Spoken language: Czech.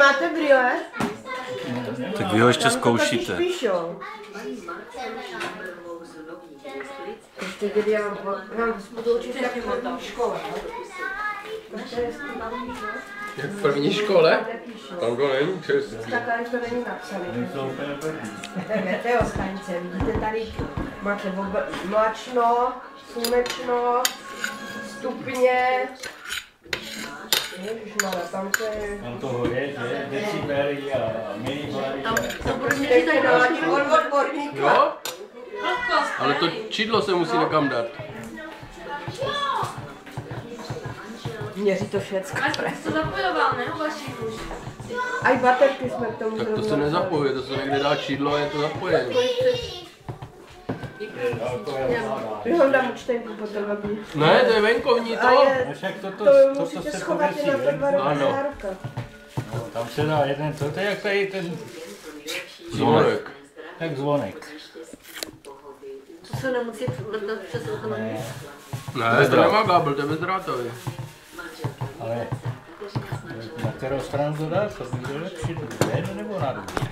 máte brýle? Tak vy ho ještě zkoušíte. Ještě kdy já vám budu učit jak v první škole. Jak v první škole? Tam to není český. Takhle to není napsané. Meteo stanice, vidíte tady, máte mlačno, slunečno, stupně. Ježišmarja, tam to je... Tam toho je, že? Decibely a milibary. To bude měřit tady naladit odborníka. Jo? Ale to čidlo se musí někam dát. Měří to všecko. A jste to zapojoval, ne? Vaši už. A i baterky jsme k tomu Tak to se nezapojuje, to se někde dá čidlo a je to zapojené. Vyhledám účtenku potom, aby... Ne, to je venkovní to. To musíte schovat i na ten Ano. záruka. No, tam se dá jeden, to je jak tady ten Zvonek. jak zvonek. To se nemusí přemrdnout přes okno. Ne, to nemá kábel, to je bezdrátový. Ale na kterou stranu to dáš, to bude lepší, na jednu nebo na druhou?